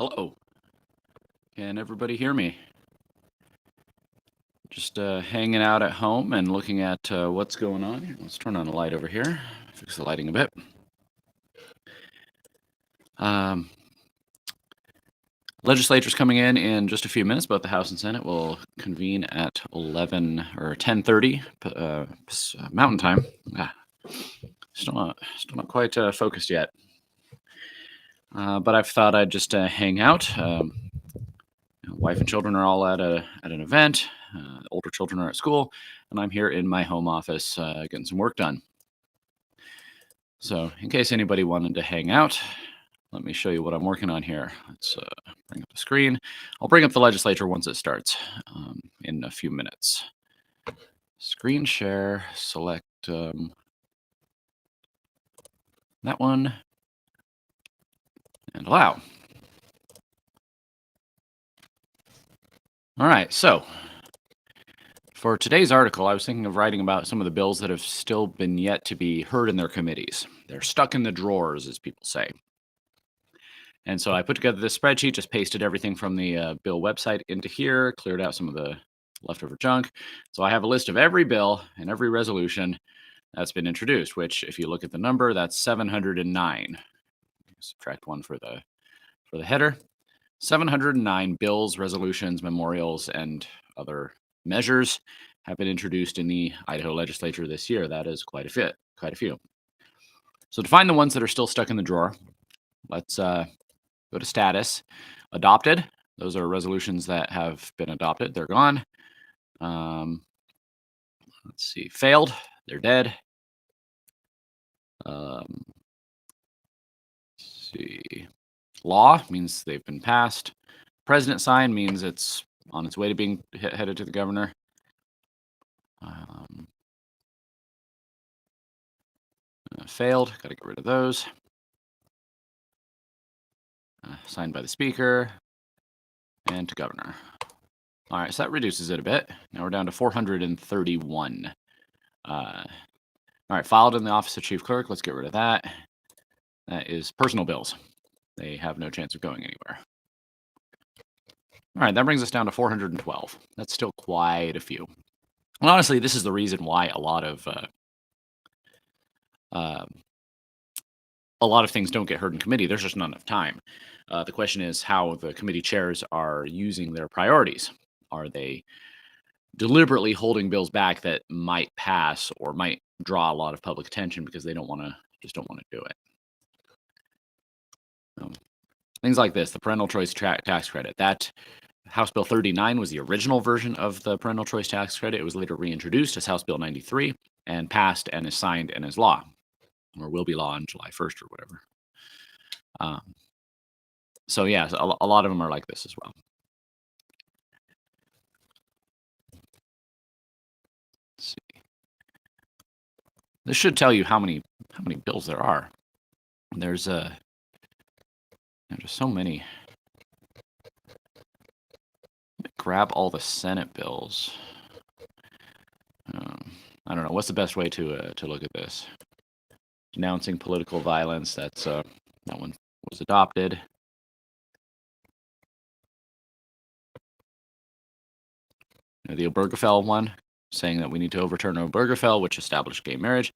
Hello. Can everybody hear me? Just hanging out at home and looking at what's going on here. Let's turn on the light over here. Fix the lighting a bit. Legislature's coming in just a few minutes. Both the House and Senate will convene at 11 or 10:30 Mountain Time. Still not quite focused yet. But I've thought I'd just hang out. Wife and children are all at an event. Older children are at school, and I'm here in my home office getting some work done. So, in case anybody wanted to hang out, let me show you what I'm working on here. Let's bring up the screen. I'll bring up the legislature once it starts in a few minutes. Screen share, select that one, and allow. All right, so for today's article, I was thinking of writing about some of the bills that have still been yet to be heard in their committees. They're stuck in the drawers, as people say. And so I put together this spreadsheet, just pasted everything from the bill website into here, cleared out some of the leftover junk. So I have a list of every bill and every resolution that's been introduced, which if you look at the number, that's 709. Subtract one for the header. 709 bills, resolutions, memorials, and other measures have been introduced in the Idaho legislature this year. That is quite a few. So to find the ones that are still stuck in the drawer, let's go to status. Adopted. Those are resolutions that have been adopted. They're gone. Let's see. Failed. They're dead. Let's see. Law means they've been passed. President sign means it's on its way to being headed to the governor. Failed. Got to get rid of those. Signed by the speaker and to governor. All right, so that reduces it a bit. Now we're down to 431. All right, filed in the office of chief clerk. Let's get rid of that. That is personal bills. They have no chance of going anywhere. All right, that brings us down to 412. That's still quite a few. And honestly, this is the reason why a lot of things don't get heard in committee. There's just not enough time. The question is how the committee chairs are using their priorities. Are they deliberately holding bills back that might pass or might draw a lot of public attention because they don't want to do it? Things like this, the parental choice tax credit. That House Bill 39 was the original version of the parental choice tax credit. It was later reintroduced as House Bill 93 and passed and is signed and is law, or will be law on July 1st or whatever. So yeah, a lot of them are like this as well. Let's see. This should tell you how many bills there are. There's just so many. Let me grab all the Senate bills. I don't know. What's the best way to look at this? Denouncing political violence. That's that one was adopted. The Obergefell one, saying that we need to overturn Obergefell, which established gay marriage.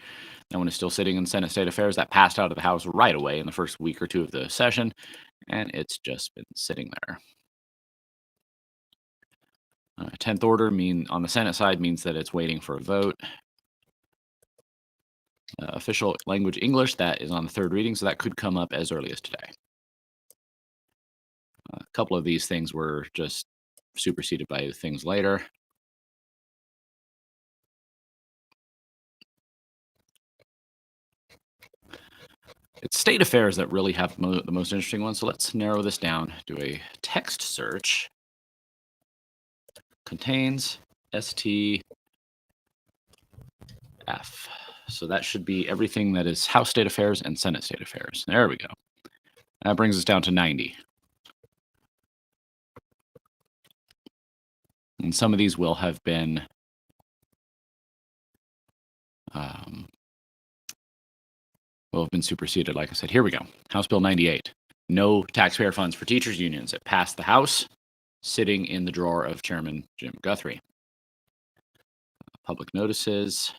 That one is still sitting in Senate State Affairs. That passed out of the House right away in the first week or two of the session, and it's just been sitting there. 10th order on the Senate side means that it's waiting for a vote. Official language English, that is on the third reading, so that could come up as early as today. A couple of these things were just superseded by things later. It's state affairs that really have the most interesting ones, so let's narrow this down. Do a text search. Contains STF. So that should be everything that is House State Affairs and Senate State Affairs. There we go. That brings us down to 90. And some of these will have been superseded. Like I said, here we go. House Bill 98. No taxpayer funds for teachers' unions. It passed the House, sitting in the drawer of Chairman Jim Guthrie. Public notices.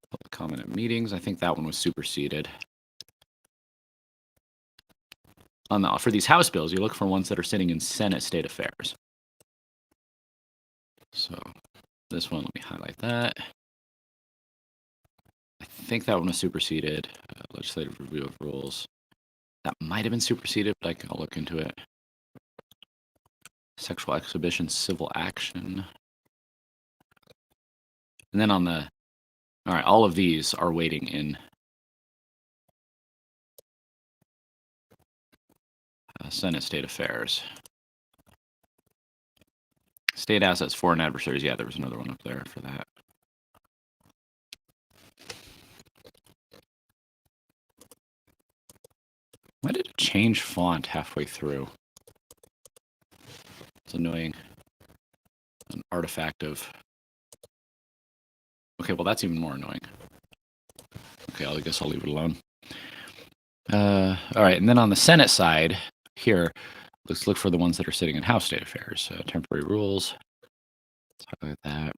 Public comment at meetings. I think that one was superseded. For these House bills, you look for ones that are sitting in Senate State Affairs. So this one, let me highlight that. I think that one was superseded. Legislative review of rules. That might have been superseded, but I'll look into it. Sexual exhibition, civil action. And then all right, all of these are waiting in Senate State Affairs. State assets, foreign adversaries. Yeah, there was another one up there for that. Why did it change font halfway through? It's annoying. An artifact of... Okay, well, that's even more annoying. Okay, I guess I'll leave it alone. All right, and then on the Senate side, here, let's look for the ones that are sitting in House State Affairs. Temporary rules. Let's highlight that.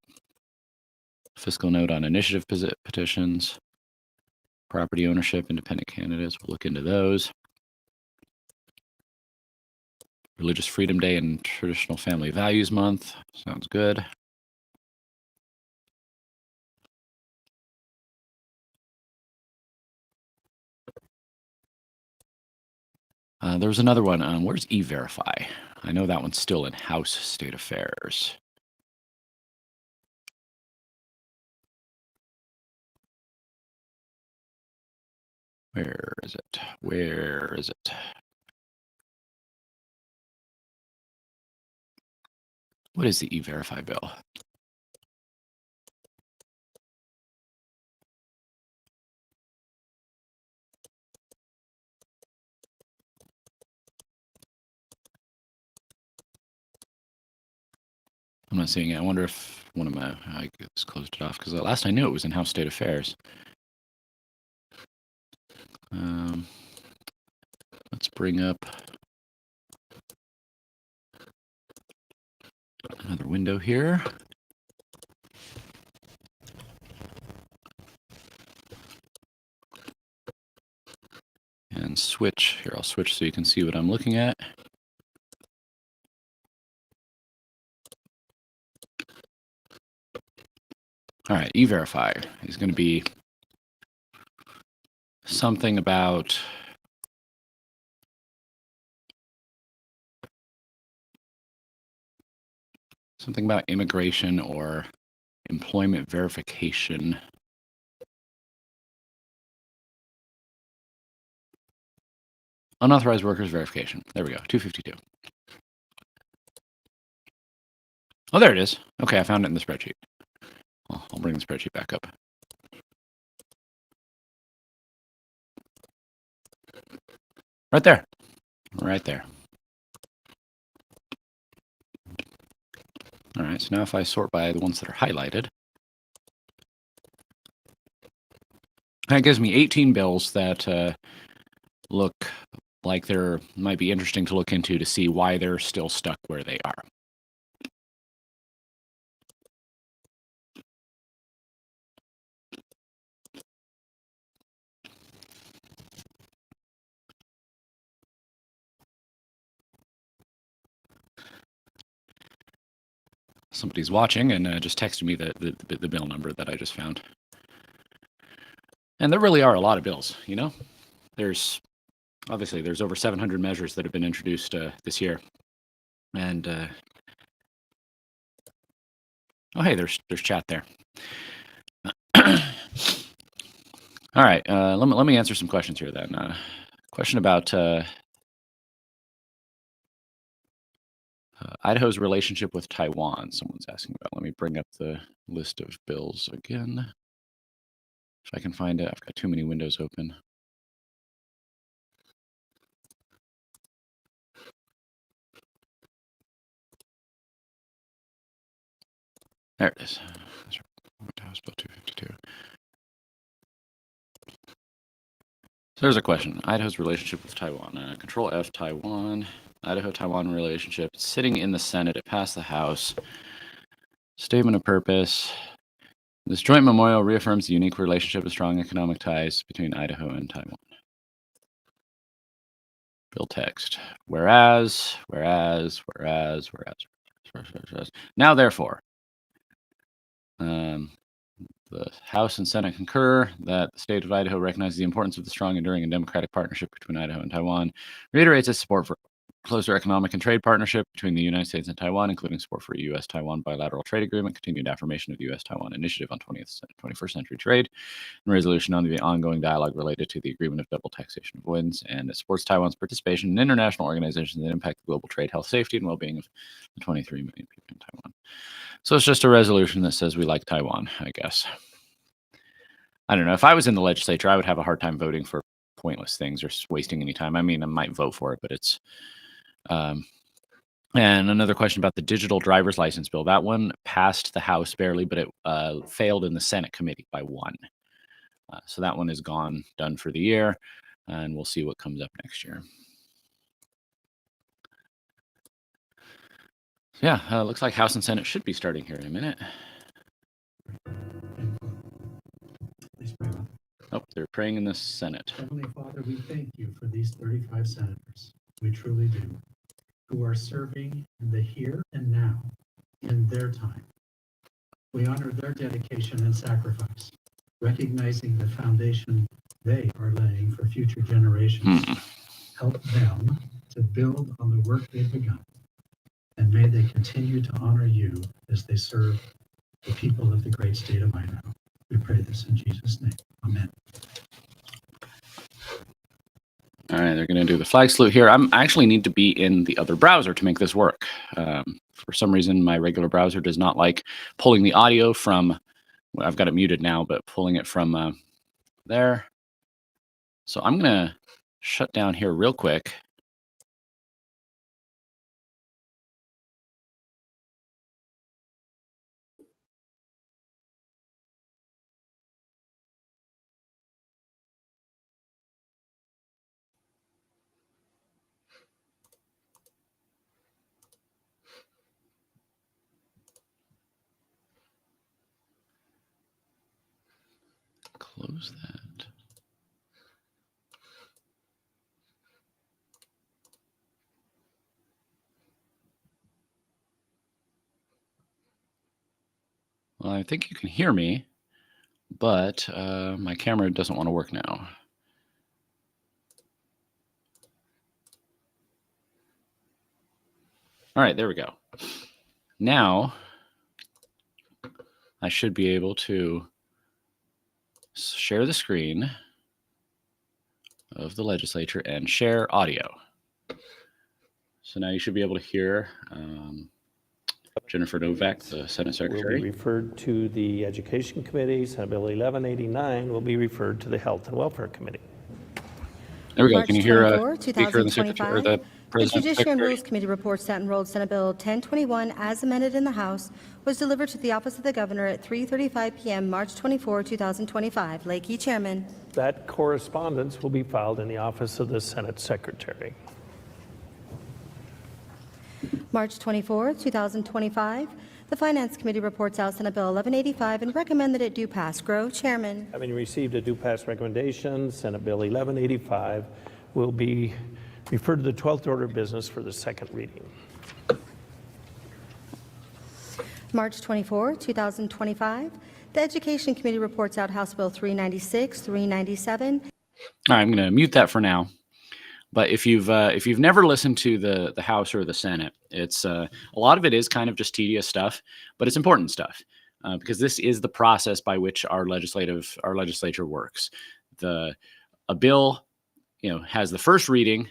Fiscal note on initiative petitions. Property ownership, independent candidates. We'll look into those. Religious Freedom Day and Traditional Family Values Month. Sounds good. There was another one. Where's E-Verify? I know that one's still in House State Affairs. Where is it? Where is it? What is the E-Verify bill? I'm not seeing it. I wonder if one of my... I just closed it off because last I knew it was in House State Affairs. Let's bring up another window here. And switch. Here, I'll switch so you can see what I'm looking at. All right, E-Verify is going to be something about immigration or employment verification. Unauthorized workers verification. There we go, 252. Oh, there it is. Okay, I found it in the spreadsheet. Well, I'll bring the spreadsheet back up. Right there. Right there. All right, so now if I sort by the ones that are highlighted, that gives me 18 bills that look like they're might be interesting to look into to see why they're still stuck where they are. Somebody's watching and just texted me the bill number that I just found. And there really are a lot of bills, you know? There's over 700 measures that have been introduced this year. And oh, hey, there's chat there. All right, let me answer some questions here then. Question about Idaho's relationship with Taiwan. Someone's asking about. Let me bring up the list of bills again. If I can find it, I've got too many windows open. There it is. House Bill there's a question. Idaho's relationship with Taiwan. Control F, Taiwan. Idaho-Taiwan relationship. It's sitting in the Senate. It passed the House. Statement of purpose. This joint memorial reaffirms the unique relationship and strong economic ties between Idaho and Taiwan. Bill text. Whereas. Now, therefore, the House and Senate concur that the state of Idaho recognizes the importance of the strong, enduring, and democratic partnership between Idaho and Taiwan, reiterates its support for closer economic and trade partnership between the United States and Taiwan, including support for a U.S.-Taiwan bilateral trade agreement, continued affirmation of the U.S.-Taiwan Initiative on 21st Century Trade, and resolution on the ongoing dialogue related to the agreement of double taxation avoidance, and it supports Taiwan's participation in international organizations that impact global trade, health, safety, and well-being of the 23 million people in Taiwan. So it's just a resolution that says we like Taiwan, I guess. I don't know. If I was in the legislature, I would have a hard time voting for pointless things or wasting any time. I mean, I might vote for it, but it's... and another question about the digital driver's license bill. That one passed the House barely, but it failed in the Senate committee by one. So that one is gone, done for the year, and we'll see what comes up next year. Yeah, looks like House and Senate should be starting here in a minute. Oh, they're praying in the Senate. Heavenly Father, we thank you for these 35 senators. We truly do, who are serving in the here and now, in their time. We honor their dedication and sacrifice, recognizing the foundation they are laying for future generations. Help them to build on the work they've begun, and may they continue to honor you as they serve the people of the great state of Idaho. We pray this in Jesus' name. Amen. All right, they're going to do the flag salute here. I actually need to be in the other browser to make this work. For some reason, my regular browser does not like pulling the audio from, well, I've got it muted now, but pulling it from there. So I'm going to shut down here real quick. Close that. Well, I think you can hear me, but my camera doesn't want to work now. All right, there we go. Now, I should be able to share the screen of the legislature and share audio. So now you should be able to hear Jennifer Novak, the Senate Secretary. Will be referred to the Education Committee. Senate Bill 1189 will be referred to the Health and Welfare Committee. There we go. March Can you hear 24, Speaker and the Secretary, or the The President? Judiciary and Rules Committee reports that enrolled Senate Bill 1021, as amended in the House, was delivered to the Office of the Governor at 3:35 p.m. March 24, 2025. Lakey, Chairman. That correspondence will be filed in the Office of the Senate Secretary. March 24, 2025. The Finance Committee reports out Senate Bill 1185 and recommend that it do pass. Grow, Chairman. Having received a due pass recommendation, Senate Bill 1185 will be referred to the 12th order of business for the second reading. March 24, 2025. The Education Committee reports out House Bill 396, 397. All right, I'm going to mute that for now. But if you've never listened to the House or the Senate, it's a lot of it is kind of just tedious stuff, but it's important stuff because this is the process by which our legislature works. A bill, has the first reading.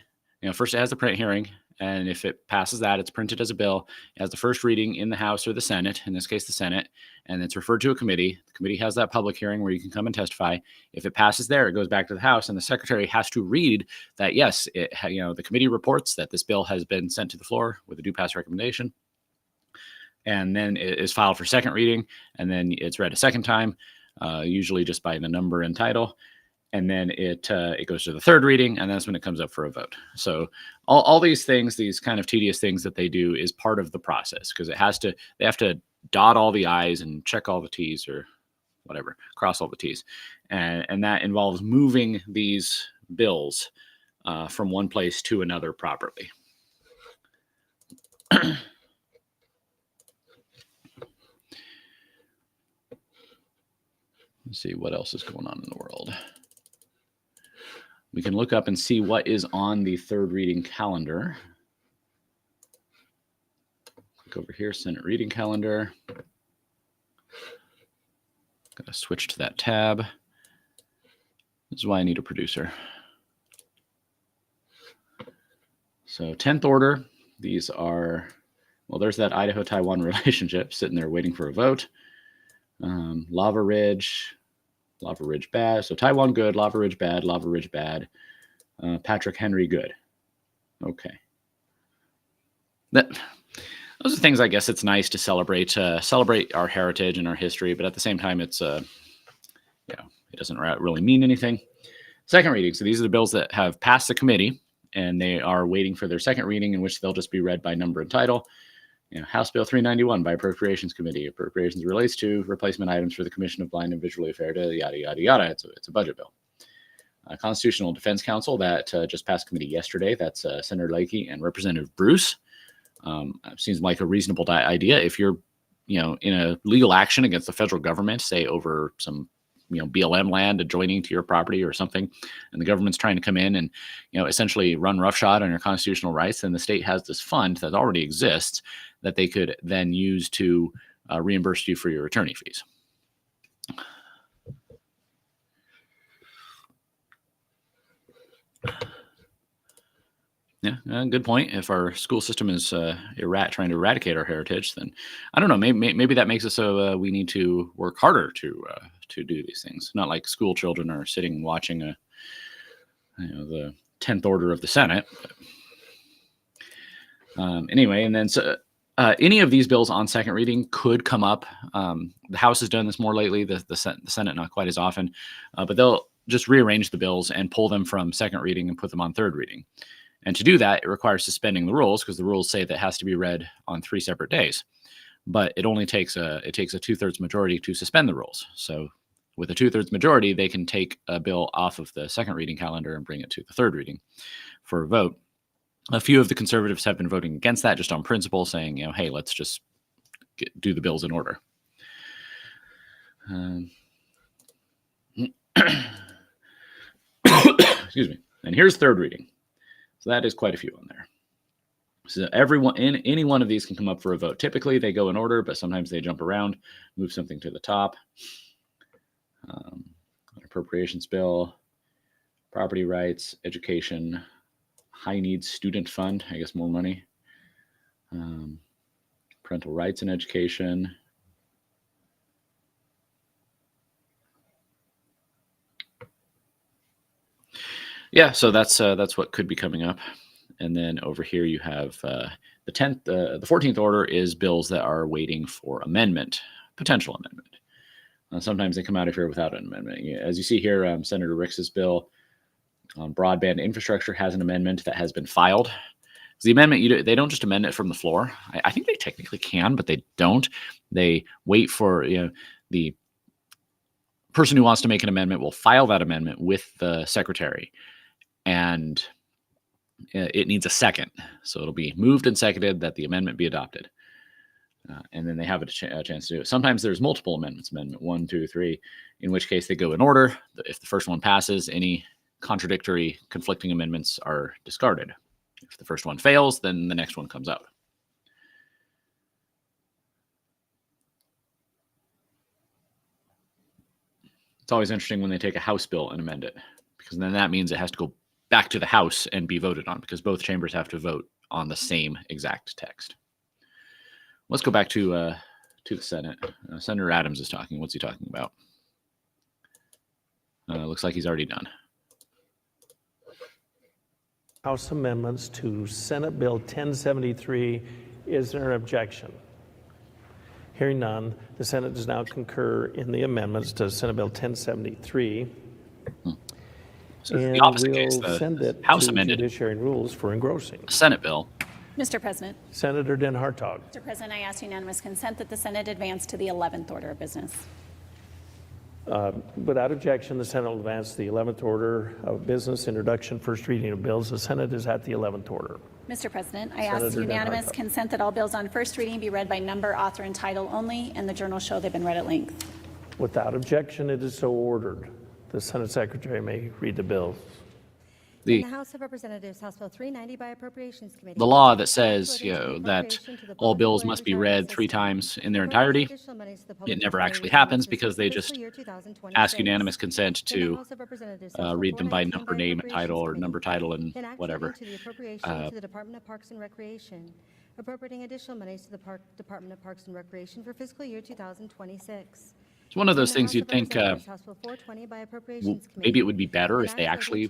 First it has the print hearing, and if it passes that, it's printed as a bill. It has the first reading in the House or the Senate, in this case the Senate, and it's referred to a committee. The committee has that public hearing where you can come and testify. If it passes there, it goes back to the House, and the Secretary has to read that, yes, the committee reports that this bill has been sent to the floor with a due pass recommendation, and then it is filed for second reading, and then it's read a second time, usually just by the number and title. and then it goes to the third reading, and that's when it comes up for a vote. So all these things, these kind of tedious things that they do, is part of the process, because they have to dot all the I's and check all the T's, or whatever, cross all the T's, and that involves moving these bills from one place to another properly. Let's see what else is going on in the world. We can look up and see what is on the third reading calendar. Click over here, Senate reading calendar. Gotta switch to that tab. This is why I need a producer. So 10th order, these are, well, there's that Idaho-Taiwan relationship sitting there waiting for a vote. Lava Ridge bad. So Taiwan good, Lava Ridge bad, Lava Ridge bad. Patrick Henry good. Okay. Those are things I guess it's nice to celebrate our heritage and our history, but at the same time, it's it doesn't really mean anything. Second reading. So these are the bills that have passed the committee, and they are waiting for their second reading, in which they'll just be read by number and title. House Bill 391 by Appropriations Committee. Appropriations relates to replacement items for the Commission of Blind and Visually Impaired, yada, yada, yada. It's a budget bill. Constitutional Defense Council that just passed committee yesterday. That's Senator Leahy and Representative Bruce. Seems like a reasonable idea. If you're, in a legal action against the federal government, say over some, BLM land adjoining to your property or something, and the government's trying to come in and, essentially run roughshod on your constitutional rights, then the state has this fund that already exists that they could then use to reimburse you for your attorney fees. Yeah, good point. If our school system is trying to eradicate our heritage, then I don't know. Maybe that makes it so we need to work harder to do these things. Not like school children are sitting watching the 10th order of the Senate. But, anyway, and then so any of these bills on second reading could come up. The House has done this more lately. The Senate not quite as often, but they'll just rearrange the bills and pull them from second reading and put them on third reading. And to do that, it requires suspending the rules, because the rules say that it has to be read on 3 separate days. But it only takes a 2/3 majority to suspend the rules. So with a 2/3 majority, they can take a bill off of the second reading calendar and bring it to the third reading for a vote. A few of the conservatives have been voting against that just on principle, saying, hey, let's just do the bills in order. Excuse me. And here's third reading. So that is quite a few on there. So any one of these can come up for a vote. Typically, they go in order, but sometimes they jump around, move something to the top. An appropriations bill, property rights, education, high needs student fund, I guess more money, parental rights in education. Yeah, so that's what could be coming up. And then over here you have the 14th order is bills that are waiting for amendment, potential amendment. Sometimes they come out of here without an amendment. As you see here, Senator Ricks's bill on broadband infrastructure has an amendment that has been filed. The amendment, they don't just amend it from the floor. I think they technically can, but they don't. They wait for the person who wants to make an amendment will file that amendment with the secretary, and it needs a second. So it'll be moved and seconded that the amendment be adopted. And then they have a chance to do it. Sometimes there's multiple amendments, amendment 1, 2, 3, in which case they go in order. If the first one passes, any contradictory, conflicting amendments are discarded. If the first one fails, then the next one comes out. It's always interesting when they take a House bill and amend it, because then that means it has to go back to the House and be voted on, because both chambers have to vote on the same exact text. Let's go back to the Senate. Senator Adams is talking. What's he talking about? Looks like he's already done. House amendments to Senate Bill 1073. Is there an objection? Hearing none, the Senate does now concur in the amendments to Senate Bill 1073. So it's And the opposite case. we'll send The it House to amended Judiciary and Rules for engrossing. the Senate bill. Mr. President. Senator Den Hartog. Mr. President, I ask unanimous consent that the Senate advance to the 11th order of business. Without objection, the Senate will advance the 11th order of business, introduction, first reading of bills. The Senate is at the 11th order. Mr. President, I ask Senator unanimous DeHartog. consent that all bills on first reading be read by number, author, and title only, and the journal show they've been read at length. Without objection, it is so ordered. The Senate Secretary may read the bills. In the House of Representatives, House Bill 390 by Appropriations Committee. The law that says, that all bills must be read 3 times in their entirety, it never actually happens because they just ask unanimous consent to read them by number, name, and title, or number, title, and whatever. To the appropriation to the Department of Parks and Recreation, appropriating additional monies to the Department of Parks and Recreation for fiscal year 2026. It's one of those things you'd think House Bill 420 by Appropriations Committee. maybe it would be better if they actually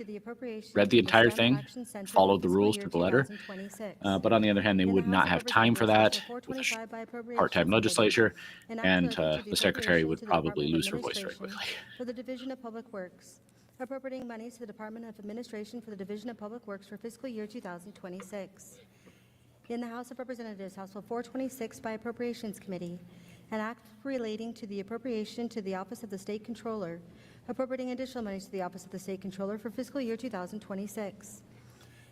read the entire thing, followed the rules to the letter. But on the other hand, they would not have time for that with a part-time legislature, and the secretary would probably lose her voice very quickly. For the Division of Public Works, appropriating monies to the Department of Administration for the Division of Public Works for fiscal year 2026. In the House of Representatives, House Bill 426 by Appropriations Committee, an act relating to the appropriation to the Office of the State Controller, appropriating additional monies to the Office of the State Controller for fiscal year 2026.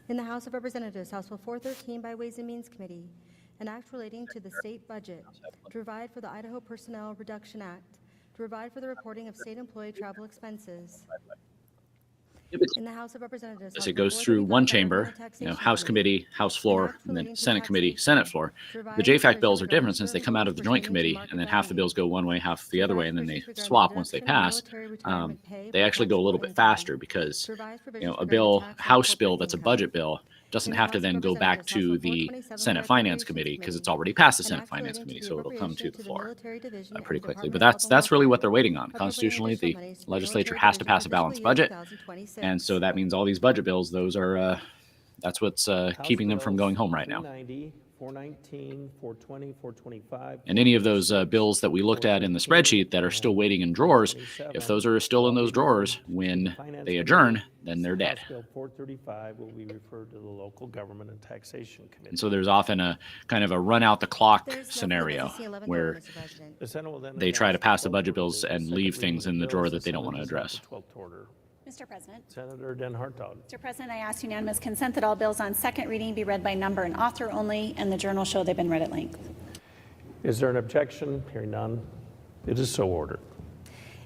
In the House of Representatives, House Bill 413 by Ways and Means Committee, an act relating to the state budget, to provide for the Idaho Personnel Reduction Act, to provide for the reporting of state employee travel expenses. In the House of Representatives, As it goes through one chamber, House committee, House floor, and then Senate committee, Senate floor. The JFAC bills are different since they come out of the joint committee, and then half the bills go one way, half the other way, and then they swap once they pass. They actually go a little bit faster because, a House bill that's a budget bill doesn't have to then go back to the Senate Finance Committee because it's already passed the Senate Finance Committee, so it'll come to the floor pretty quickly. But that's really what they're waiting on. Constitutionally, the legislature has to pass a balanced budget, and so that means all these budget bills, those are that's what's keeping them from going home right now. 419, 420, 425. And any of those bills that we looked at in the spreadsheet that are still waiting in drawers, if those are still in those drawers when they adjourn, then they're dead. House Bill 435 will be referred to the Local Government and Taxation Committee. And so there's often a kind of a run out the clock There's no scenario further DC 11 where Mr. President. The Senate will then they try to advance pass the the budget 12th order bills of and business, leave second reading things in the bills. drawer The that they don't want to Senate is at address. the 12th order. Mr. President. Senator Den Hartog. Mr. President, I ask unanimous consent that all bills on second reading be read by number and author only, and the journal show they've been read at length. Is there an objection? Hearing none, it is so ordered.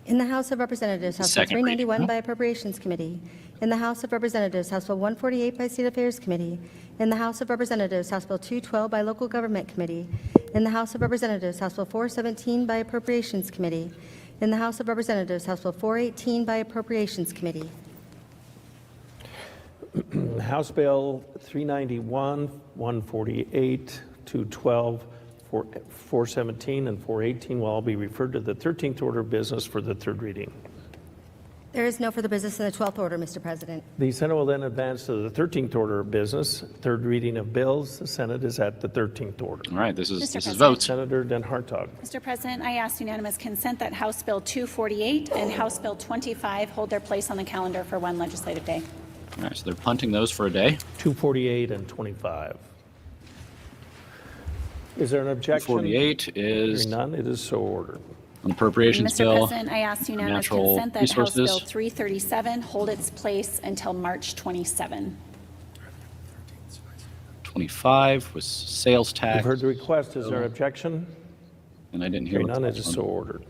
In the House of Representatives, House Bill Second reading. 391 by Appropriations Committee. In the House of Representatives, House Bill 148 by State Affairs Committee. In the House of Representatives, House Bill 212 by Local Government Committee. In the House of Representatives, House Bill 417 by Appropriations Committee. In the House of Representatives, House Bill 418 by Appropriations Committee. House Bill 391, 148, 212, 417, and 418 will all be referred to the 13th order of business for the third reading. There is no further business in the 12th order, Mr. President. The Senate will then advance to the 13th order of business, third reading of bills. The Senate is at the 13th order. All right, this Mr. is President. votes. Senator Den Hartog. Mr. President, I ask unanimous consent that House Bill 248 and House Bill 25 hold their place on the calendar for one legislative day. All right, so they're punting those for a day. 248 and 25. Is there an objection? 48 is Hearing none, it is so ordered. an appropriations Mr. bill. President, I ask unanimous Natural consent that House resources. Bill 337 hold its place until March 27. 25 was sales You've tax, heard the request. Is there an objection? and I didn't hear Hearing what none, the it is last so one. ordered.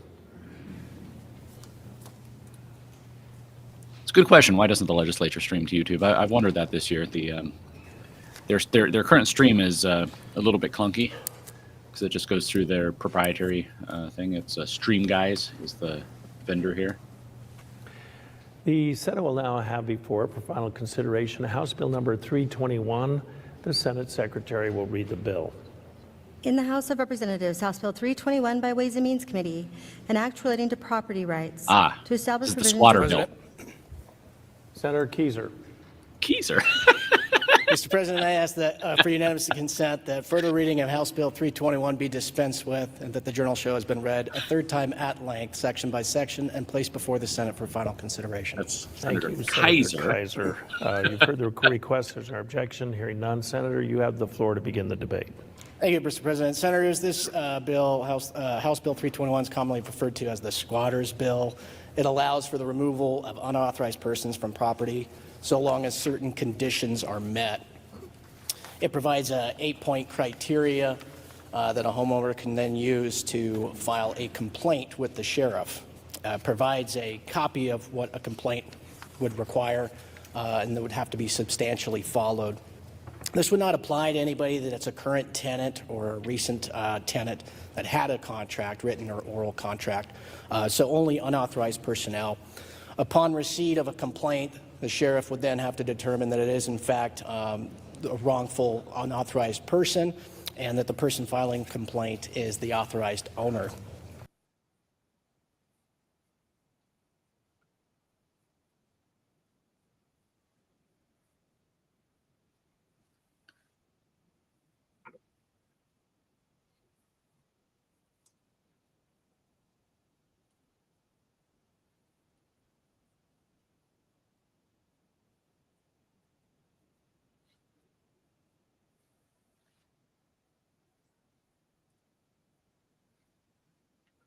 It's a good question. Why doesn't the legislature stream to YouTube? I've wondered that this year. Their current stream is a little bit clunky because it just goes through their proprietary thing. It's Stream Guys is the vendor here. The Senate will now have before it for final consideration House Bill number 321. The Senate Secretary will read the bill. In the House of Representatives, House Bill 321 by Ways and Means Committee, an act relating to property rights. To This establish is the provisions squatter of- bill. Senator Keiser. Keiser. Mr. President, I ask that for unanimous consent that further reading of House Bill 321 be dispensed with and that the journal show has been read a third time at length, section by section, and placed before the Senate for final consideration. That's Thank Senator you, Kaiser. Senator Kaiser. You've heard the request. Is there objection? Hearing none. Senator, you have the floor to begin the debate. Thank you, Mr. President. Senators, this bill, House Bill 321, is commonly referred to as the squatters bill. It allows for the removal of unauthorized persons from property so long as certain conditions are met. It provides a 8-point criteria that a homeowner can then use to file a complaint with the sheriff. Provides a copy of what a complaint would require, and that would have to be substantially followed. This would not apply to anybody that's a current tenant or a recent tenant that had a contract, written or oral contract, so only unauthorized personnel. Upon receipt of a complaint, the sheriff would then have to determine that it is in fact a wrongful unauthorized person and that the person filing complaint is the authorized owner.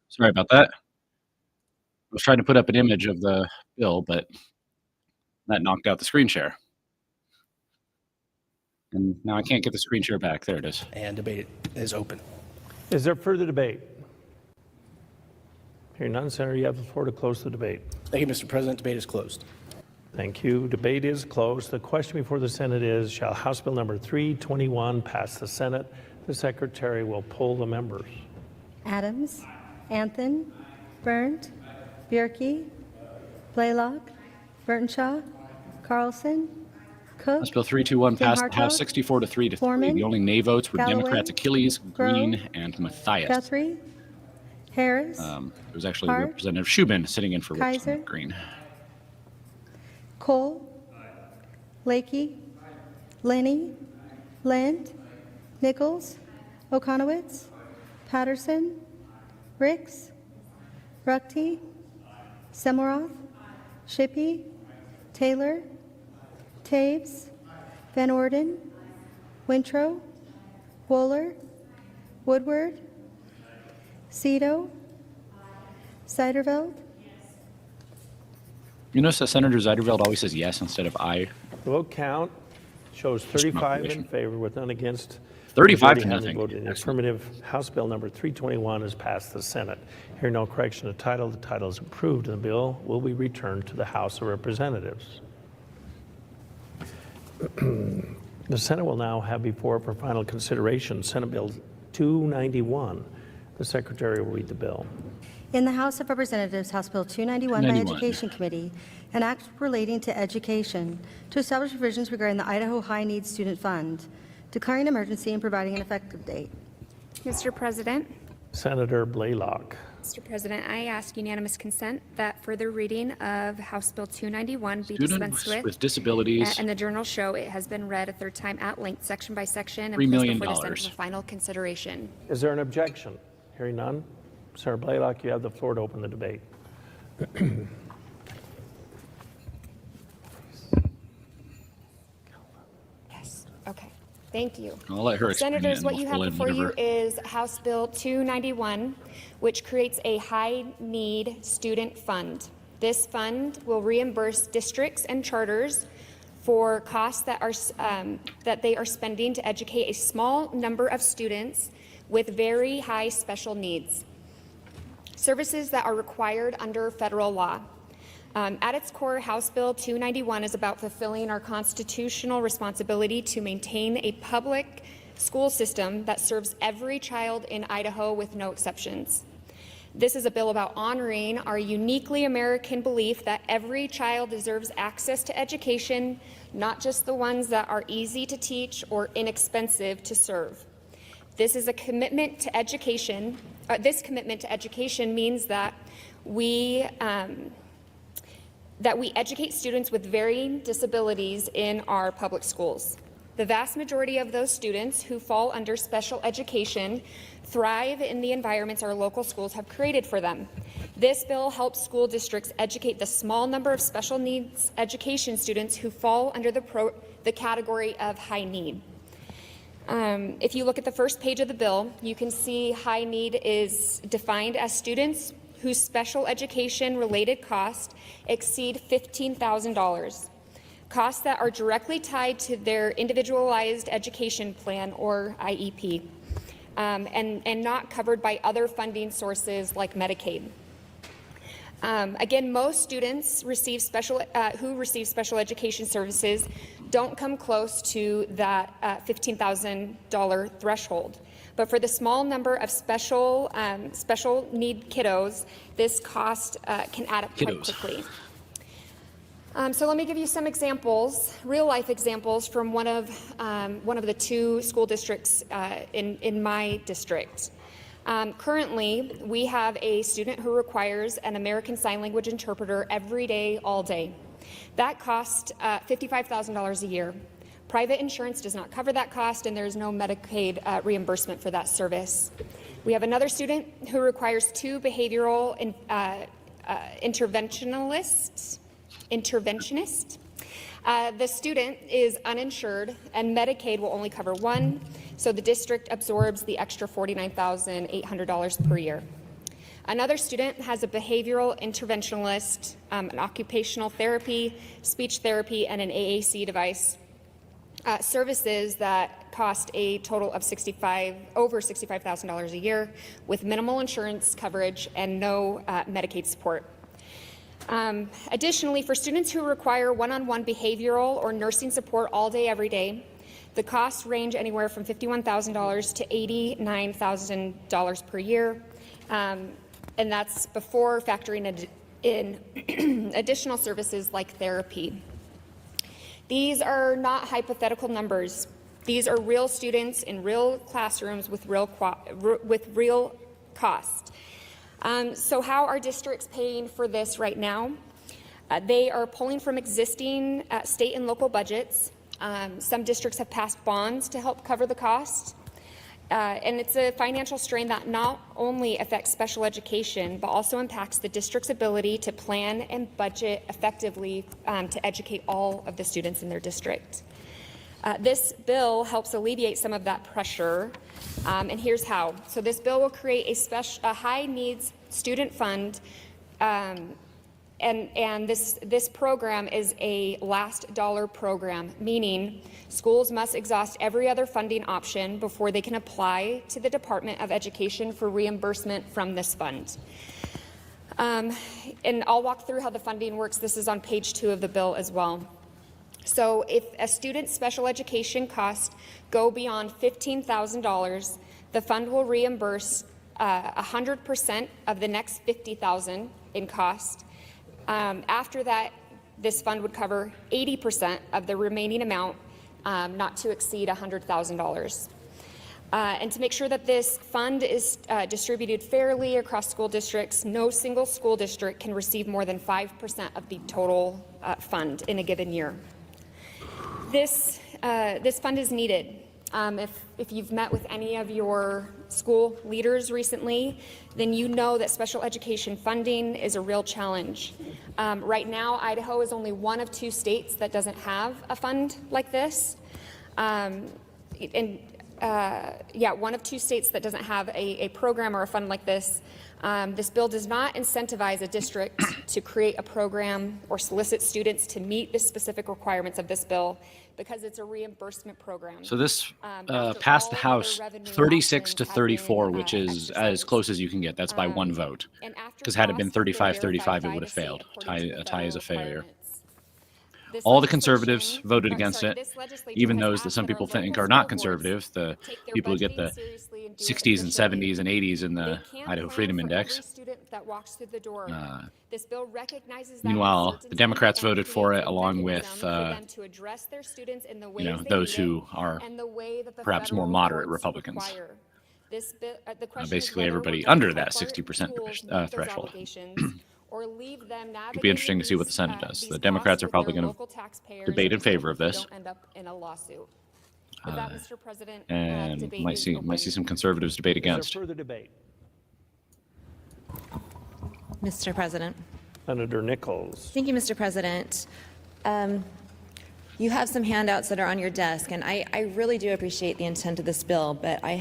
Sorry about that. I was trying to put up an image of the bill, but that knocked out the screen share. And now I can't get the screen share back. There it is. And debate is open. Is there further debate? Hearing none. Senator, you have the floor to close the debate. Thank you, Mr. President. Debate is closed. Thank you. Debate is closed. The question before the Senate is, shall House Bill number 321 pass the Senate? The Secretary will poll the members. Adams, Anthon, Berndt, Bierke, Blaylock, Burtonshaw, Carlson, Cook, House Bill 321 Tim passed the House Harto, 64-3 to 3. Foreman, The only nay votes were Galloway, Democrats Achilles, Grove, Green, and Mathias. Guthrie, Harris, It was actually Hart, Representative Shubin sitting in for Kaiser, Representative Green. Cole, Lakey, Lenny, Lind, Nichols, Okonowitz, Patterson, Ricks, Ruckte, Semoroth, Shippey, Taylor, Taves, Van Orden, Wintrow, Wohler, Woodward, Cito, Seiderveld, You notice that Senator Zeiderveld always says yes instead of I. The vote count shows 35 in observation. favor with none against. 35 to Majority nothing. voted in the affirmative. House Bill number 321 has passed the Senate. Hearing no correction to title, the title is approved and the bill will be returned to the House of Representatives. The Senate will now have before it for final consideration Senate Bill 291. The Secretary will read the bill. In the House of Representatives, House Bill 291 by 291. Education Committee, an act relating to education to establish provisions regarding the Idaho High Needs Student Fund, declaring an emergency and providing an effective date. Mr. President, Senator Blaylock. Mr. President, I ask unanimous consent that further reading of House Bill 291 be dispensed Students with. with disabilities. And the journal show it has been read a third time at length, section by section, and $3 placed million. before the Senate for final consideration. Is there an objection? Hearing none. Senator Blaylock, you have the floor to open the debate. Yes, okay, thank you. I'll let her explain it Senators, and what we'll you fill have in before you whatever. is House Bill 291, which creates a high-need student fund. This fund will reimburse districts and charters for costs that are that they are spending to educate a small number of students with very high special needs, services that are required under federal law. At its core, House Bill 291 is about fulfilling our constitutional responsibility to maintain a public school system that serves every child in Idaho with no exceptions. This is a bill about honoring our uniquely American belief that every child deserves access to education, not just the ones that are easy to teach or inexpensive to serve. This is a commitment to education. This commitment to education means that we educate students with varying disabilities in our public schools. The vast majority of those students who fall under special education thrive in the environments our local schools have created for them. This bill helps school districts educate the small number of special needs education students who fall under the category of high need. If you look at the first page of the bill, you can see high need is defined as students whose special education related costs exceed $15,000. Costs that are directly tied to their individualized education plan or IEP, and not covered by other funding sources like Medicaid. Again, most students who receive special education services don't come close to that $15,000 threshold. But for the small number of special need kiddos, this cost can add up quite quickly. So let me give you some examples, real life examples from one of the two school districts in my district. Currently, we have a student who requires an American Sign Language interpreter every day, all day. That costs $55,000 a year. Private insurance does not cover that cost, and there's no Medicaid reimbursement for that service. We have another student who requires 2 behavioral interventionists. The student is uninsured, and Medicaid will only cover 1, so the district absorbs the extra $49,800 per year. Another student has a behavioral interventionalist, an occupational therapy, speech therapy, and an AAC device, services that cost a total of over $65,000 a year with minimal insurance coverage and no Medicaid support. Additionally, for students who require one-on-one behavioral or nursing support all day, every day, the costs range anywhere from $51,000 to $89,000 per year, and that's before factoring in additional services like therapy. These are not hypothetical numbers. These are real students in real classrooms with real cost. So how are districts paying for this right now? They are pulling from existing state and local budgets. Some districts have passed bonds to help cover the cost. And it's a financial strain that not only affects special education, but also impacts the district's ability to plan and budget effectively to educate all of the students in their district. This bill helps alleviate some of that pressure, and here's how. So this bill will create a high needs student fund, and this program is a last dollar program, meaning schools must exhaust every other funding option before they can apply to the Department of Education for reimbursement from this fund. And I'll walk through how the funding works. This is on page 2 of the bill as well. So if a student's special education costs go beyond $15,000, the fund will reimburse 100% of the next $50,000 in cost. After that, this fund would cover 80% of the remaining amount, not to exceed $100,000. And to make sure that this fund is distributed fairly across school districts, no single school district can receive more than 5% of the total fund in a given year. This fund is needed. If you've met with any of your school leaders recently, then you know that special education funding is a real challenge. Right now, Idaho is only one of 2 states that doesn't have a fund like this. One of 2 states that doesn't have a program or a fund like this. This bill does not incentivize a district to create a program or solicit students to meet the specific requirements of this bill because it's a reimbursement program. So this passed the House 36 to 34, which is as close as you can get. That's by 1 vote. Because had it been 35-35, it would have failed. A tie is a failure. All the conservatives voted against it, even those that some people think are not conservative, the people who get the 60s and 70s and 80s in the Idaho Freedom Index. Meanwhile, the Democrats voted for it along with those who are perhaps more moderate Republicans. Basically everybody under that 60% threshold. It'll be interesting to see what the Senate does. The Democrats are probably going to debate in favor of this. With that, Mr. President, and debate might is see open. some conservatives debate Is there against. further debate? Mr. President. Senator Nichols. Thank you, Mr. President. You have some handouts that are on your desk, and I really do appreciate the intent of this bill, but I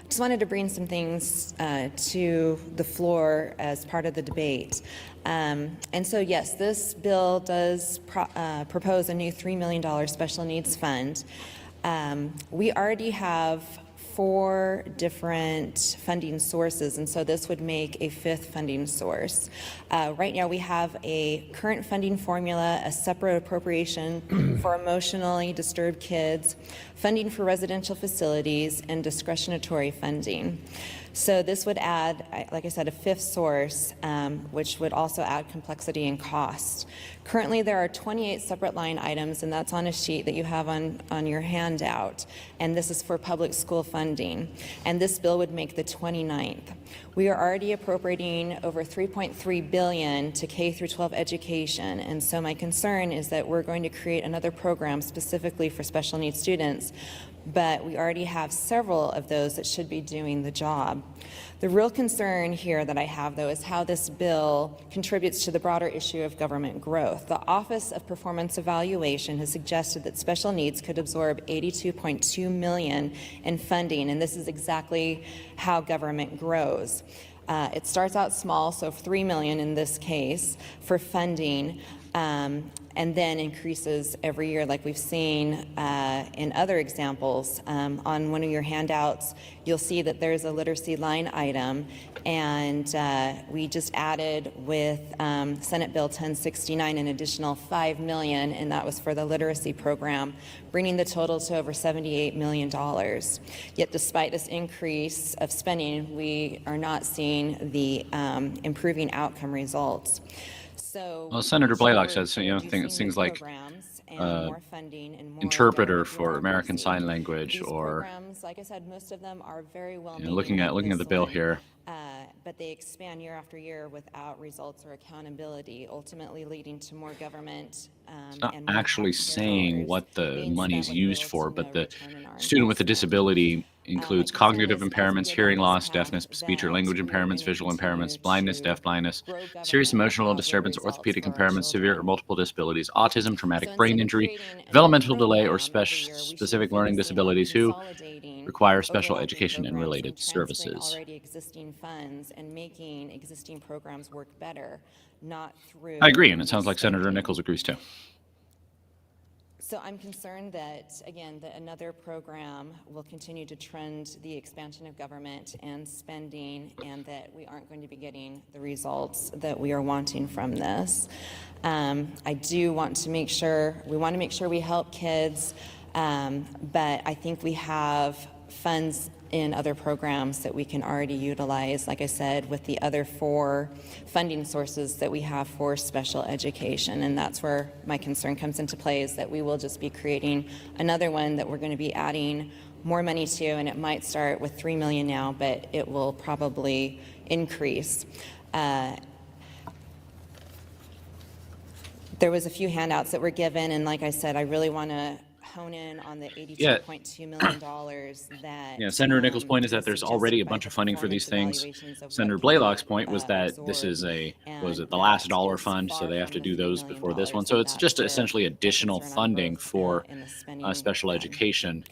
just wanted to bring some things to the floor as part of the debate. And so, yes, this bill does propose a new $3 million special needs fund. We already have 4 different funding sources, and so this would make a 5th funding source. Right now, we have a current funding formula, a separate appropriation for emotionally disturbed kids, funding for residential facilities, and discretionary funding. So this would add, like I said, a 5th source, which would also add complexity and cost. Currently, there are 28 separate line items, and that's on a sheet that you have on your handout. And this is for public school funding. And this bill would make the 29th. We are already appropriating over $3.3 billion to K through 12 education. And so my concern is that we're going to create another program specifically for special needs students, but we already have several of those that should be doing the job. The real concern here that I have, though, is how this bill contributes to the broader issue of government growth. The Office of Performance Evaluation has suggested that special needs could absorb $82.2 million in funding, and this is exactly how government grows. It starts out small, so $3 million in this case for funding, and then increases every year like we've seen in other examples. On one of your handouts, you'll see that there's a literacy line item, and we just added with Senate Bill 1069 an additional $5 million, and that was for the literacy program, bringing the total to over $78 million. Yet despite this increase of spending, we are not seeing the improving outcome results. So, Well, Senator Blaylock says, reducing things the like programs and more funding and more interpreter government for American bureaucracy. Sign Language, These or programs, like I said, most of them are very well looking at the bill here. but they expand year after year without results or accountability, ultimately leading to more government. It's not and more actually taxpayer saying dollars what the being money's spent with used little for, to but no the return in our student with a investment. disability includes My concern cognitive is, as we impairments, go hearing down loss, this path, deafness, speech or that language we are impairments, going to visual continue impairments, blindness, to deaf blindness, grow serious government emotional without real disturbance, results orthopedic for our impairments, severe or children. multiple disabilities, autism, traumatic So brain instead of injury, creating a new developmental delay, or program every year, we should be specific learning focusing on disabilities who consolidating require special overlapping education and programs related transferring services. already existing funds and making existing programs work better, not through. I agree, and it sounds like Senator Nichols agrees too. So I'm concerned that, again, that another program will continue to trend the expansion of government and spending, and that we aren't going to be getting the results that we are wanting from this. I do want to make sure, we help kids, but I think we have funds in other programs that we can already utilize, like I said, with the other 4 funding sources that we have for special education. And that's where my concern comes into play, is that we will just be creating another one that we're going to be adding more money to, and it might start with $3 million now, but it will probably increase. There was a few handouts that were given, and like I said, I really want to hone in on the $82.2 million that. Yeah, Senator Nichols' point is that there's already a bunch of funding for these things. Senator Blaylock's point was that this is the last dollar fund, so they have to do those before this one. So it's just essentially additional funding for special education.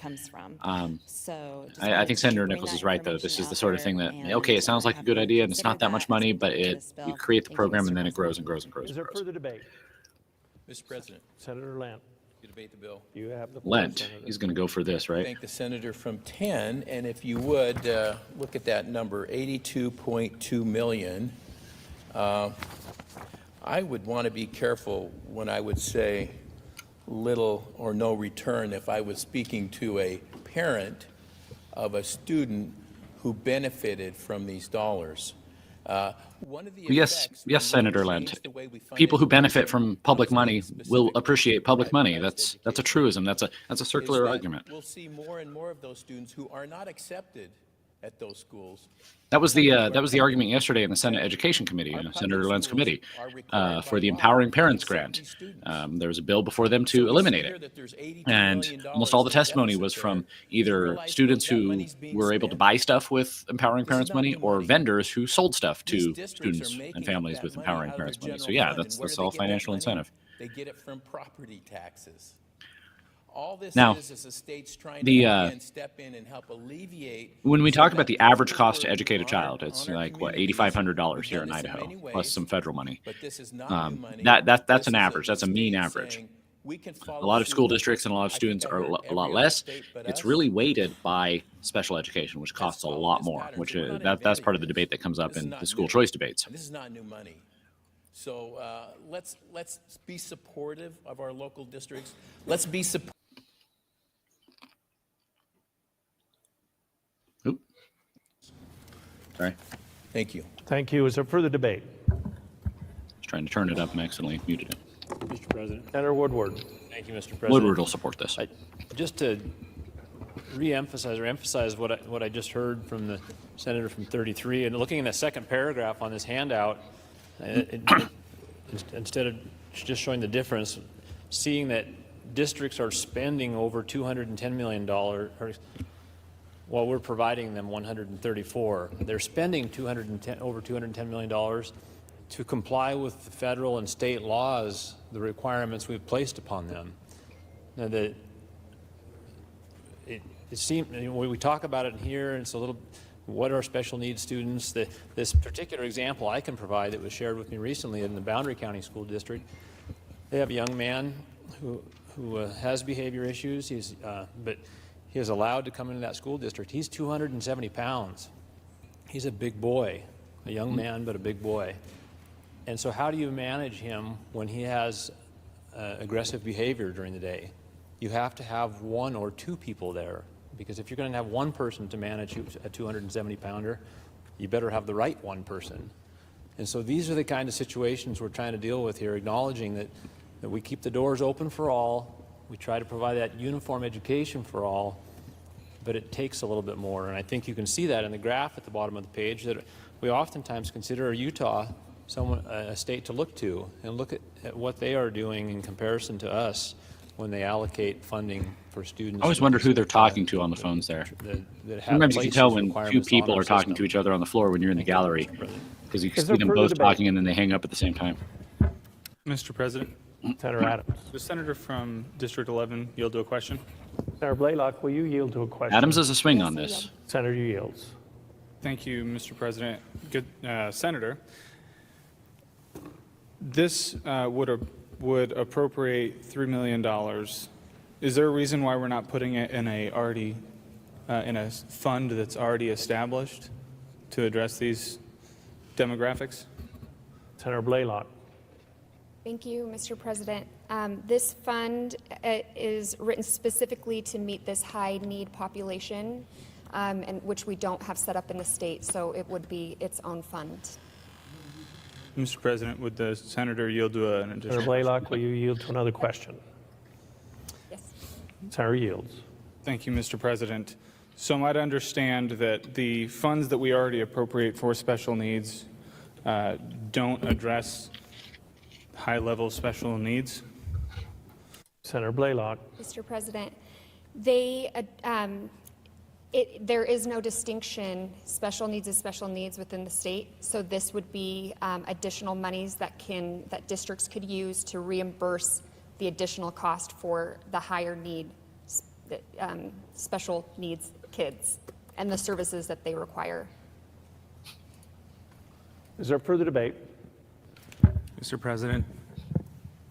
I think Senator Nichols is right, though. This is the sort of thing that, okay, it sounds like a good idea, and it's not that much money, but you create the program, and then it grows and grows and grows Is and there grows. further debate? Mr. President, Senator Lent, you debate the bill. you have the floor, Lent, Senator. he's going to go for this, right? Thank the senator from 10, and if you would, look at that number, 82.2 million. I would want to be careful when I would say little or no return if I was speaking to a parent of a student who benefited from these dollars. One of the Yes, effects yes, when Senator we Lent. change the way we fund People who benefit education from public money will appreciate public money. specialized That's a education truism. That's a is circular that argument. We'll see more and more of those students who are not accepted at those schools. That was the argument yesterday in the Senate Education Committee, Senator Lent's committee, for the Empowering Parents Grant. There was a bill before them to eliminate it, and almost all the testimony was from either students who were able to buy stuff with Empowering Parents money, or vendors who sold stuff to students and families with Empowering Parents money. So yeah, that's all financial incentive. They get it from property taxes. All this Now, is the state's trying the, to again step in and help alleviate. When we some talk of about that the average burden cost to on educate a our- child, it's on our like, what, communities. $8,500 We've here done in this in Idaho, many plus ways, some federal money. But this is not new money. That's This an is average. That's a mean state average. saying, we can A follow lot of suit school with- districts and a lot of I students think I are heard a every lot other less. state but It's us. really weighted by special education, which costs a follow lot this more, pattern. which So we're is, not that's inventing part of the this. debate that comes up This is in not the school new. choice debates. And this is not new money. So let's be supportive of our local districts. Let's be supportive. Oop. Sorry, Thank you. Thank you. Is there further debate? I was trying to turn it up and accidentally muted it. Mr. President. Senator Woodward. Thank you, Mr. President. Woodward will support this. Just to re-emphasize or emphasize what I just heard from the senator from 33, and looking in the second paragraph on this handout, instead of just showing the difference, seeing that districts are spending over $210 million, while we're providing them 134. They're spending over $210 million to comply with the federal and state laws, the requirements we've placed upon them. Now, it seems, when we talk about it in here, it's a little, what are special needs students? This particular example I can provide that was shared with me recently in the Boundary County School District. They have a young man who has behavior issues, but he is allowed to come into that school district. He's 270 pounds. He's a big boy, a young man, but a big boy. And so how do you manage him when he has aggressive behavior during the day? You have to have one or two people there, because if you're going to have one person to manage a 270-pounder, you better have the right one person. And so these are the kind of situations we're trying to deal with here, acknowledging that we keep the doors open for all, we try to provide that uniform education for all, but it takes a little bit more. And I think you can see that in the graph at the bottom of the page, that we oftentimes consider Utah a state to look to, and look at what they are doing in comparison to us when they allocate funding for students. I always wonder who they're talking to on the phones there. Sometimes you can tell when two people are talking to each other on the floor when you're in the gallery, because you can see them both talking and then they hang up at the same time. Mr. President, Senator Adams. the senator from District 11 yield to a question. Senator Blaylock, will you yield to a question? Adams has a swing on this. Senator yields. Thank you, Mr. President. Good, Senator. This would appropriate $3 million. Is there a reason why we're not putting it in in a fund that's already established to address these demographics? Senator Blaylock. Thank you, Mr. President. This fund is written specifically to meet this high-need population, and which we don't have set up in the state, so it would be its own fund. Mr. President, would the senator yield to an additional? Senator Blaylock, will you yield to another question? Yes. Senator yields. Thank you, Mr. President. So I might understand that the funds that we already appropriate for special needs don't address high-level special needs? Senator Blaylock. Mr. President, there is no distinction. Special needs is special needs within the state. So this would be additional monies that districts could use to reimburse the additional cost for the higher need special needs kids and the services that they require. Is there further debate? Mr. President,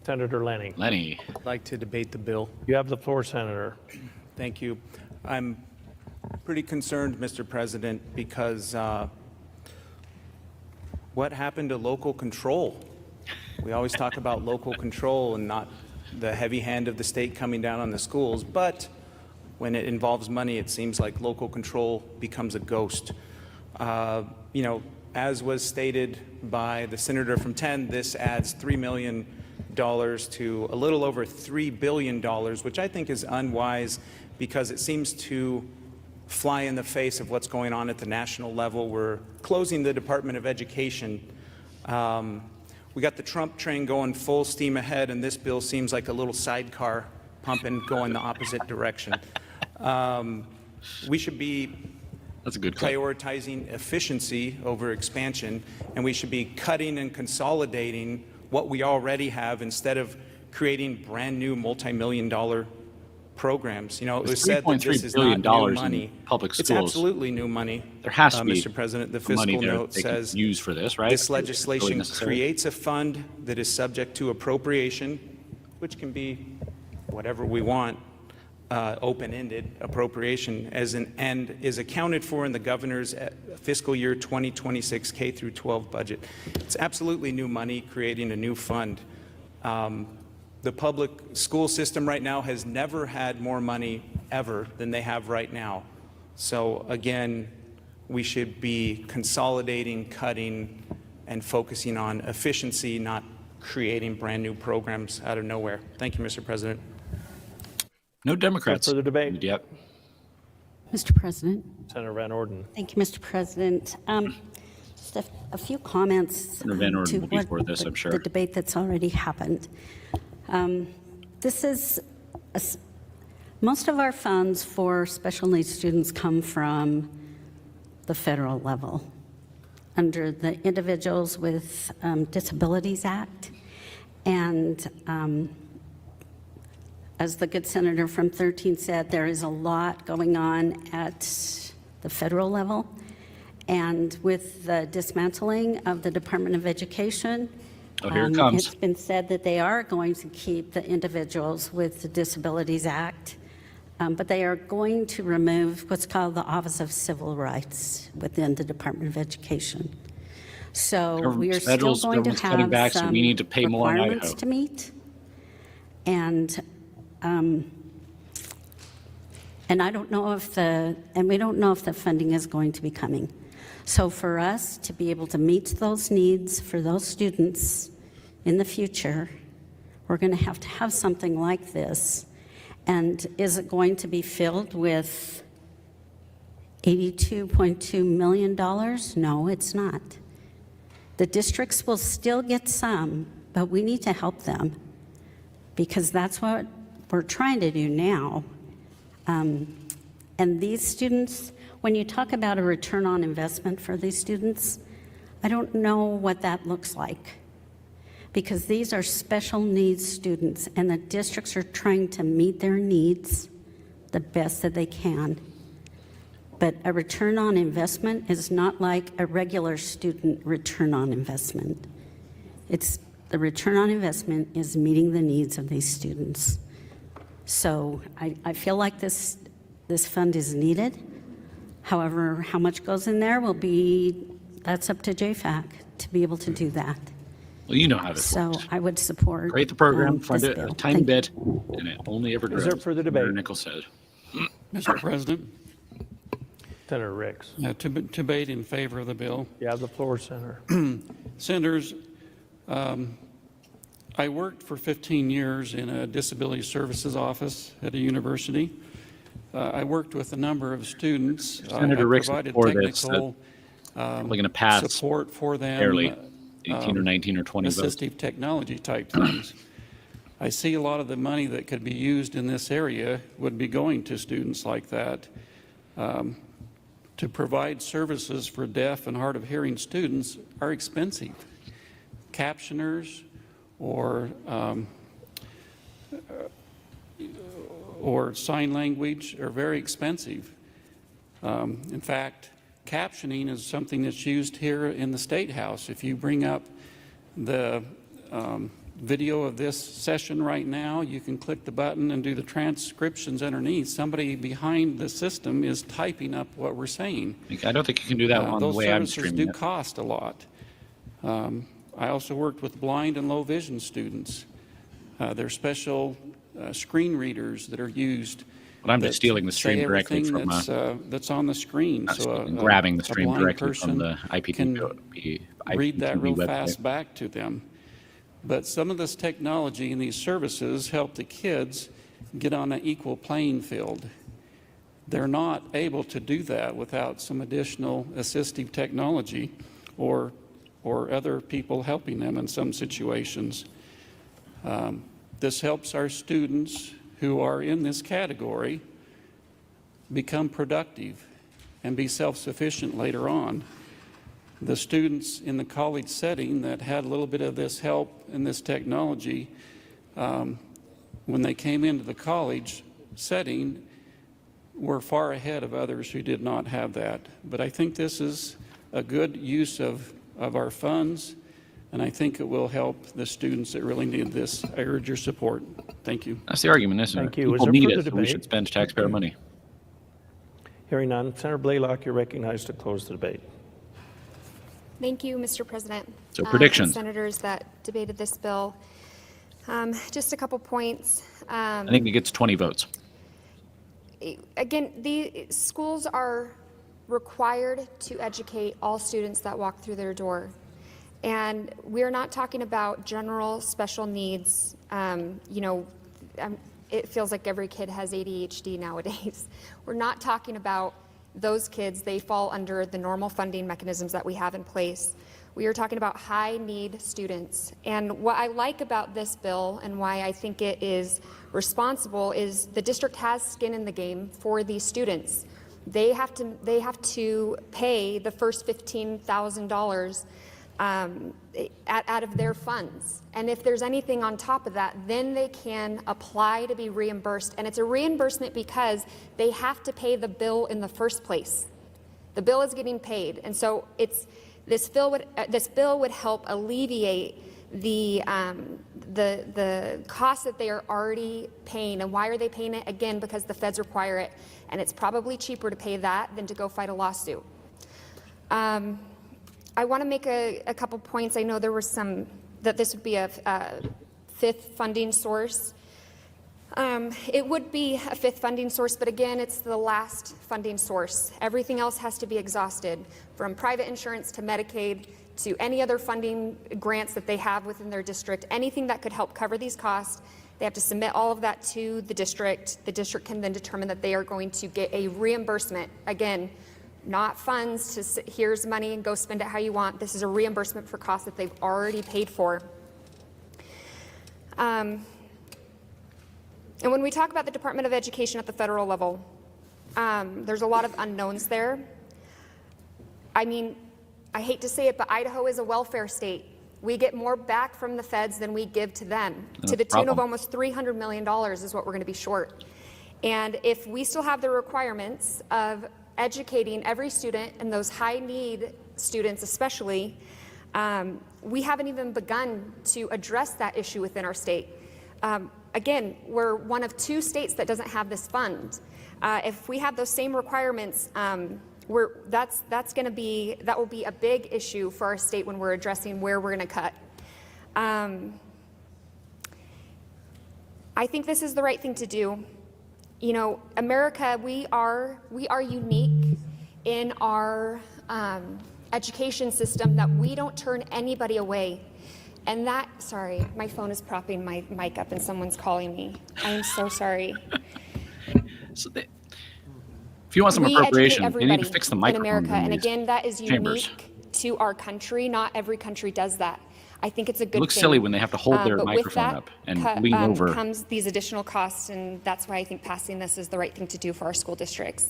Senator Lenny. Lenny. I'd like to debate the bill. You have the floor, Senator. Thank you. I'm pretty concerned, Mr. President, because what happened to local control? We always talk about local control and not the heavy hand of the state coming down on the schools, but when it involves money, it seems like local control becomes a ghost. You know, as was stated by the senator from 10, this adds $3 million to a little over $3 billion, which I think is unwise because it seems to fly in the face of what's going on at the national level. We're closing the Department of Education. We got the Trump train going full steam ahead, and this bill seems like a little sidecar pumping, going the opposite direction. We should be prioritizing efficiency over expansion, and we should be cutting and consolidating what we already have instead of creating brand new multi-million-dollar programs. You know, it was said that this is not new money. Public schools. It's absolutely new money. There has to be Mr. President. The money fiscal there note they can says use for this, right? this legislation necessary. creates a fund that is subject to appropriation, which can be whatever we want, open-ended appropriation, and is accounted for in the governor's fiscal year 2026 K through 12 budget. It's absolutely new money, creating a new fund. The public school system right now has never had more money ever than they have right now. So again, we should be consolidating, cutting, and focusing on efficiency, not creating brand new programs out of nowhere. Thank you, Mr. President. No Democrats. For the debate. Yep. Mr. President. Senator Van Orden. Thank you, Mr. President. Just a few comments Senator Van Orden to will be for this, I'm sure. the debate that's already happened. This is most of our funds for special needs students come from the federal level under the Individuals with Disabilities Act. And as the good senator from 13 said, there is a lot going on at the federal level. And with the dismantling of the Department of Education, Oh, here it comes. it's been said that they are going to keep the Individuals with the Disabilities Act, but they are going to remove what's called the Office of Civil Rights within the Department of Education. So we are still going to cutting back, have so some we need to pay more in requirements Idaho. to meet. And I don't know if we don't know if the funding is going to be coming. So for us to be able to meet those needs for those students in the future, we're going to have something like this. And is it going to be filled with $82.2 million? No, it's not. The districts will still get some, but we need to help them because that's what we're trying to do now. And these students, when you talk about a return on investment for these students, I don't know what that looks like because these are special needs students and the districts are trying to meet their needs the best that they can. But a return on investment is not like a regular student return on investment. The return on investment is meeting the needs of these students. So I feel like this fund is needed. However, how much goes in there that's up to JFAC to be able to do that. Well, you know how this So works. I would support Create the program, fund this it bill. a tiny Thank you. bit, and it only ever grows. Is there further debate? Senator Nichols said. Mr. President, Senator Ricks. to debate in favor of the bill. You have the floor, Senator. Senators, I worked for 15 years in a disability services office at a university. I worked with a number of students. Senator I Ricks provided before this, technical probably going to pass support for them. barely 18 or 19 or 20 votes. Assistive technology type things. I see a lot of the money that could be used in this area would be going to students like that. To provide services for deaf and hard of hearing students are expensive. Captioners or sign language are very expensive. In fact, captioning is something that's used here in the State House. If you bring up the video of this session right now, you can click the button and do the transcriptions underneath. Somebody behind the system is typing up what we're saying. I don't think you can do that on the way I'm Those services streaming do it. cost a lot. I also worked with blind and low vision students. There are special screen readers that are used. But I'm just that stealing the stream say directly everything from that's on the screen. not So stealing, grabbing the a stream blind directly from person the IPTV can read that real website. fast back to them. But some of this technology and these services help the kids get on an equal playing field. they're not able to do that without some additional assistive technology or other people helping them in some situations. This helps our students who are in this category become productive and be self-sufficient later on. The students in the college setting that had a little bit of this help and this technology, when they came into the college setting, were far ahead of others who did not have that. But I think this is a good use of our funds, and I think it will help the students that really need this. I urge your support. Thank you. That's the argument, isn't it? Thank you. Is People there need further it, so we debate? should spend taxpayer money. Hearing none. Senator Blaylock, you're recognized to close the debate. Thank you, Mr. President. So predictions. Senators that debated this bill. Just a couple points. I think it gets 20 votes. Again, the schools are required to educate all students that walk through their door. And we're not talking about general special needs. It feels like every kid has ADHD nowadays. We're not talking about those kids. They fall under the normal funding mechanisms that we have in place. We are talking about high-need students. And what I like about this bill and why I think it is responsible is the district has skin in the game for these students. They have to pay the first $15,000 out of their funds. And if there's anything on top of that, then they can apply to be reimbursed. And it's a reimbursement because they have to pay the bill in the first place. The bill is getting paid. And so this bill would help alleviate the cost that they are already paying. And why are they paying it? Again, because the feds require it. And it's probably cheaper to pay that than to go fight a lawsuit. I want to make a couple points. I know there were some that this would be a fifth funding source. It would be a fifth funding source, but again, it's the last funding source. Everything else has to be exhausted, from private insurance to Medicaid to any other funding grants that they have within their district. Anything that could help cover these costs, they have to submit all of that to the district. The district can then determine that they are going to get a reimbursement. Again, not funds to here's money and go spend it how you want. This is a reimbursement for costs that they've already paid for. And when we talk about the Department of Education at the federal level, there's a lot of unknowns there. I mean, I hate to say it, but Idaho is a welfare state. We get more back from the feds than we give to them. To the tune of almost $300 million is what we're going to be short. And if we still have the requirements of educating every student, and those high-need students especially, we haven't even begun to address that issue within our state. Again, we're one of 2 states that doesn't have this fund. If we have those same requirements, that will be a big issue for our state when we're addressing where we're going to cut. I think this is the right thing to do. You know, America, we are unique in our education system that we don't turn anybody away. And that, sorry, my phone is propping my mic up and someone's calling me. I am so sorry. So if you want some appropriation, you need to fix the microphone in America. And these again, that is chambers. unique to our country. Not every country does that. I think it's a good thing. It looks silly when they have to hold their but microphone with up and that lean over. comes these additional costs, and that's why I think passing this is the right thing to do for our school districts.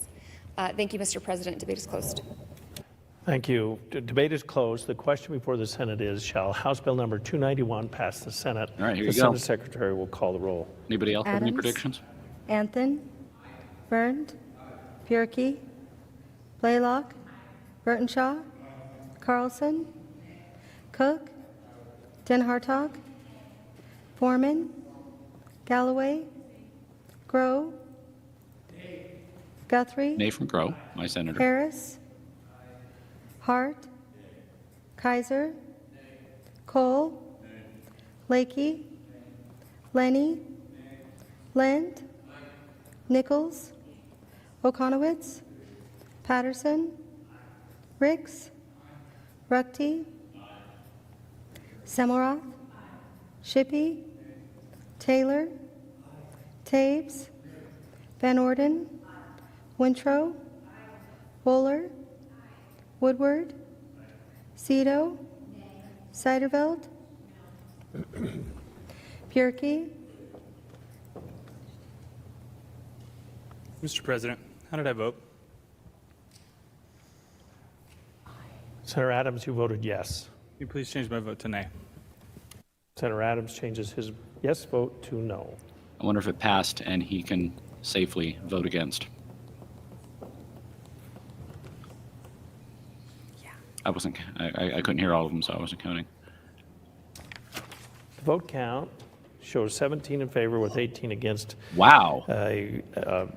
Thank you, Mr. President. Debate is closed. Thank you. The debate is closed. The question before the Senate is, shall House Bill number 291 pass the Senate? All right, here the you go. Senate Secretary will call the roll. Anybody else have any Adams? predictions? Anthem, Byrne, Bierke, Blaylock, Burtonshaw, Carlson, Cook, Den Hartog, Foreman, Galloway, Grow, Guthrie, Nay from Grow, my senator. Harris, Hart, Kaiser, Cole, Lakey, Lenny, Lind, Nichols, Okonowitz, Patterson, Ricks, Ruckty, Semmelroth, Shippey, Taylor, Tabes, Van Orden, Wintrow, Bowler, Woodward, Cito, Seiderveld, Bjerke, Mr. President, how did I vote? Senator Adams, you voted yes. Can you please change my vote to nay? Senator Adams changes his yes vote to no. I wonder if it passed and he can safely vote against. I wasn't. I couldn't hear all of them, so I wasn't counting. The vote count shows 17 in favor with 18 against. Wow. House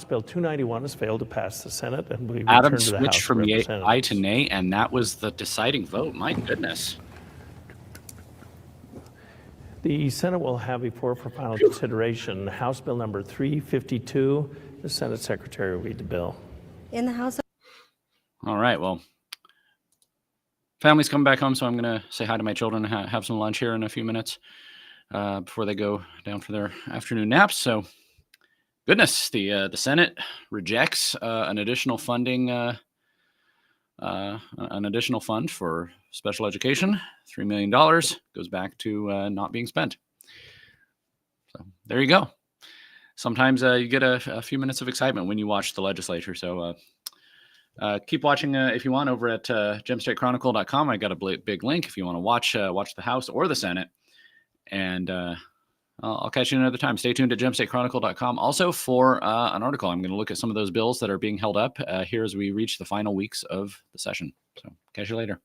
Bill 291 has failed to pass the Senate, and we return Adams to the House switched of from Representatives. aye to nay, and that was the deciding vote. My goodness. The Senate will have before for final consideration House Bill number 352. The Senate Secretary will read the bill. in the House of All right. Well, family's coming back home, so I'm going to say hi to my children and have some lunch here in a few minutes before they go down for their afternoon naps. So, goodness, the Senate rejects an additional funding, an additional fund for special education. $3 million goes back to not being spent. So there you go. Sometimes you get a few minutes of excitement when you watch the legislature. So keep watching if you want over at GemStateChronicle.com. I got a big link if you want to watch the House or the Senate. And I'll catch you another time. Stay tuned at GemStateChronicle.com. Also for an article, I'm going to look at some of those bills that are being held up here as we reach the final weeks of the session. So catch you later.